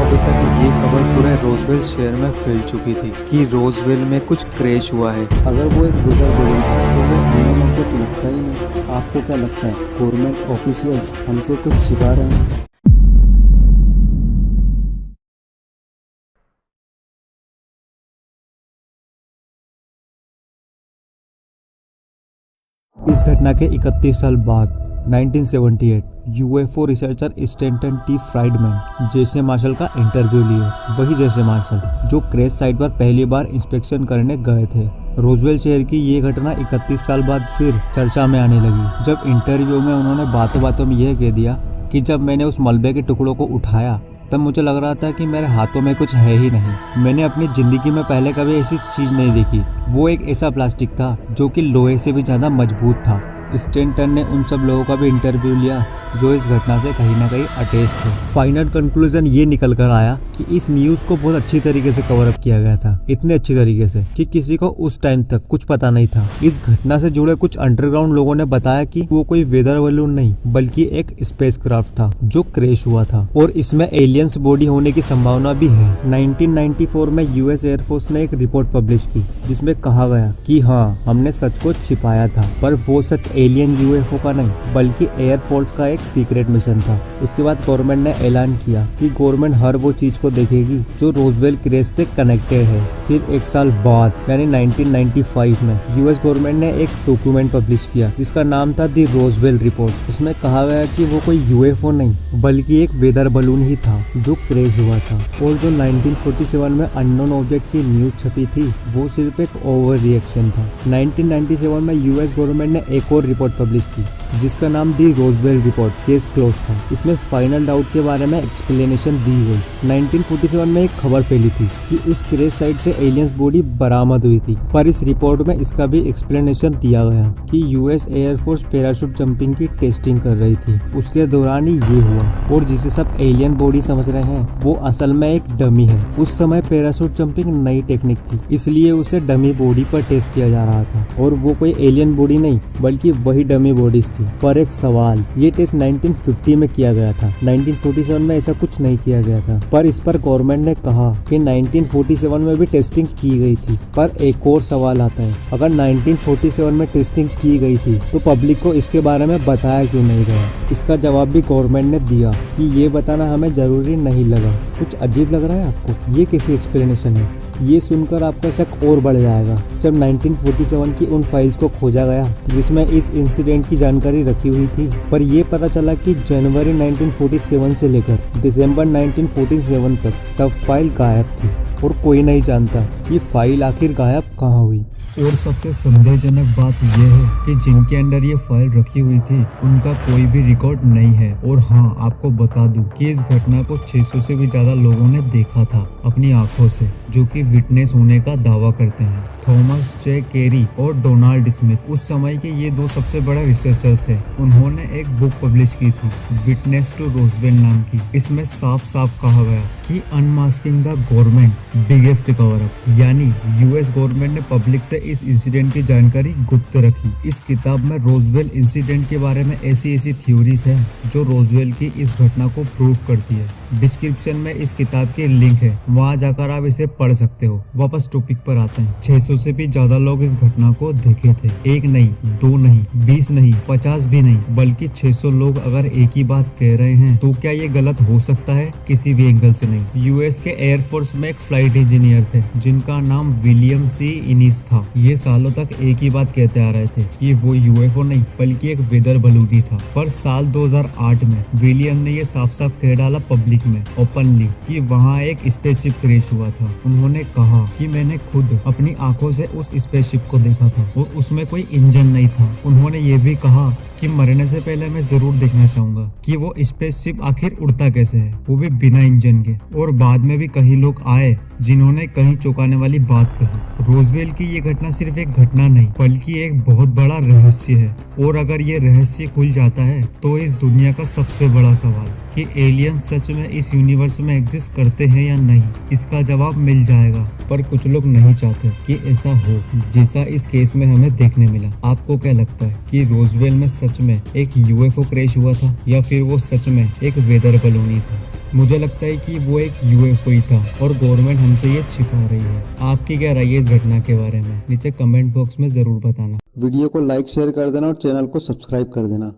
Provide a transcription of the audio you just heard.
अभी तक ये खबर पूरे रोजवेल शहर में फैल चुकी थी कि रोजवेल में कुछ क्रैश हुआ है। अगर वो एक वेदर बलून था तो वो अननोन ऑब्जेक्ट लगता ही नहीं। आपको क्या लगता है गवर्नमेंट ऑफिशियल्स हमसे कुछ छिपा रहे हैं? इस घटना के 31 साल बाद 1978 UFO researcher Stanton T Friedman जेसे मार्शल का इंटरव्यू लिए। वही जेसे मार्शल जो क्रैश साइट पर पहली बार इंस्पेक्शन करने गए थे। रोजवेल शहर की ये घटना 31 साल बाद फिर चर्चा में आने लगी जब इंटरव्यू में उन्होंने बातों बातों में यह कह दिया कि जब मैंने उस मलबे के टुकड़ों को उठाया तब मुझे लग रहा था कि मेरे हाथों में कुछ है ही नहीं। मैंने अपनी जिंदगी में पहले कभी ऐसी चीज नहीं देखी। वो एक ऐसा प्लास्टिक था जो कि लोहे से भी ज्यादा मजबूत था। स्टैंटन ने उन सब लोगों का भी इंटरव्यू लिया जो इस घटना से कहीं ना कहीं अटैच थे। फाइनल कंक्लूजन ये निकल कर आया कि इस न्यूज को बहुत अच्छी तरीके से कवर अप किया गया था, इतने अच्छी तरीके से कि किसी को उस टाइम तक कुछ पता नहीं था। इस घटना से जुड़े कुछ अंडरग्राउंड लोगों ने बताया कि वो कोई वेदर बलून नहीं बल्कि एक स्पेसक्राफ्ट था जो क्रैश हुआ था और इसमें एलियंस बॉडी होने की संभावना भी है। 1994 में यूएस एयरफोर्स ने एक रिपोर्ट पब्लिश की जिसमें कहा गया कि हाँ, हमने सच को छिपाया था, पर वो सच एलियन यूएफओ का नहीं बल्कि एयरफोर्स का एक सीक्रेट मिशन था। उसके बाद गवर्नमेंट ने ऐलान किया कि गवर्नमेंट हर वो चीज को देखेगी जो रोजवेल क्रैश से कनेक्टेड है। फिर एक साल बाद यानी 1995 में यूएस गवर्नमेंट ने एक डॉक्यूमेंट पब्लिश किया जिसका नाम था दी रोजवेल रिपोर्ट। इसमें कहा गया कि वो कोई यूएफओ नहीं बल्कि एक वेदर बलून ही था जो क्रैश हुआ था और जो 1947 में अननोन ऑब्जेक्ट की न्यूज छपी थी वो सिर्फ एक ओवर रिएक्शन था। 1997 में यूएस गवर्नमेंट ने एक और रिपोर्ट पब्लिश की जिसका नाम दी रोजवेल रिपोर्ट। केस क्लोज था। इसमें फाइनल डाउट के बारे में एक्सप्लेनेशन दी गई। 1947 में एक खबर फैली थी कि उस क्रैश साइट से एलियंस बॉडी बरामद हुई थी, पर इस रिपोर्ट में इसका भी एक्सप्लेनेशन दिया गया कि यूएस एयरफोर्स पैराशूट जंपिंग की टेस्टिंग कर रही थी, उसके दौरान ही ये हुआ। और जिसे सब एलियन बॉडी समझ रहे हैं वो असल में एक डमी है। उस समय पैराशूट जंपिंग नई टेक्निक थी, इसलिए उसे डमी बॉडी पर टेस्ट किया जा रहा था और वो कोई एलियन बॉडी नहीं बल्कि वही डमी बॉडीज थी। पर एक सवाल, ये टेस्ट 1950 में किया गया था, 1947 में ऐसा कुछ नहीं किया गया था। पर इस पर गवर्नमेंट ने कहा कि 1947 में भी टेस्टिंग की गई थी। पर एक और सवाल आता है, अगर 1947 में टेस्टिंग की गई थी तो पब्लिक को इसके बारे में बताया क्यों नहीं गया? इसका जवाब भी गवर्नमेंट ने दिया कि ये बताना हमें जरूरी नहीं लगा। कुछ अजीब लग रहा है आपको? ये कैसी एक्सप्लेनेशन है? ये सुनकर आपका शक और बढ़ जाएगा जब 1947 की उन फाइल्स को खोजा गया जिसमें इस इंसिडेंट की जानकारी रखी हुई थी। पर ये पता चला कि जनवरी 1947 से लेकर दिसंबर 1947 तक सब फाइल गायब थी और कोई नहीं जानता कि फाइल आखिर गायब कहाँ हुई। और सबसे संदेहजनक बात यह है कि जिनके अंदर ये फाइल रखी हुई थी उनका कोई भी रिकॉर्ड नहीं है। और हाँ, आपको बता दूं कि इस घटना को 600 से भी ज्यादा लोगों ने देखा था अपनी आंखों से, जो कि विटनेस होने का दावा करते हैं। थॉमस जे केरी और डोनाल्ड स्मिथ उस समय के ये दो सबसे बड़े रिसर्चर थे। उन्होंने एक बुक पब्लिश की थी विटनेस टू रोजवेल नाम की। इसमें साफ साफ कहा गया कि unmasking the government biggest cover up, यानी यूएस गवर्नमेंट ने पब्लिक से इस इंसिडेंट की जानकारी गुप्त रखी। इस किताब में रोजवेल इंसिडेंट के बारे में ऐसी थ्योरीज हैं जो रोजवेल की इस घटना को प्रूव करती है। डिस्क्रिप्शन में इस किताब की लिंक है, वहां जाकर आप इसे पढ़ सकते हो। वापस टॉपिक पर आते हैं। 600 से भी ज्यादा लोग इस घटना को देखे थे। एक नहीं, दो नहीं, 20 नहीं, 50 भी नहीं, बल्कि 600 लोग अगर एक ही बात कह रहे हैं तो क्या ये गलत हो सकता है? किसी भी एंगल से नहीं। यूएस के एयरफोर्स में एक फ्लाइट इंजीनियर थे जिनका नाम विलियम सी इनिस था। ये सालों तक एक ही बात कहते आ रहे थे कि वो यूएफओ नहीं बल्कि एक वेदर बलून ही था। पर साल 2008 में विलियम ने ये साफ साफ कह डाला पब्लिक में ओपनली कि वहाँ एक स्पेसशिप क्रैश हुआ था। उन्होंने कहा कि मैंने खुद अपनी आंखों से उस स्पेसशिप को देखा था और उसमें कोई इंजन नहीं था। उन्होंने ये भी कहा कि मरने से पहले मैं जरूर देखना चाहूंगा कि वो स्पेसशिप आखिर उड़ता कैसे है, वो भी बिना इंजन के। और बाद में भी कई लोग आए जिन्होंने कहीं चौंकाने वाली बात कही। रोजवेल की ये घटना सिर्फ एक घटना नहीं बल्कि एक बहुत बड़ा रहस्य है। और अगर ये रहस्य खुल जाता है तो इस दुनिया का सबसे बड़ा सवाल कि एलियंस सच में इस यूनिवर्स में एग्जिस्ट करते हैं या नहीं, इसका जवाब मिल जाएगा। पर कुछ लोग नहीं चाहते कि ऐसा हो जैसा इस केस में हमें देखने मिला। आपको क्या लगता है कि रोजवेल में सच में एक यूएफओ क्रैश हुआ था या फिर वो सच में एक वेदर बलून ही था? मुझे लगता है कि वो एक यूएफओ ही था और गवर्नमेंट हमसे ये छिपा रही है। आपकी क्या राय है इस घटना के बारे में? नीचे कमेंट बॉक्स में जरूर बताना। वीडियो को लाइक शेयर कर देना और चैनल को सब्सक्राइब कर देना।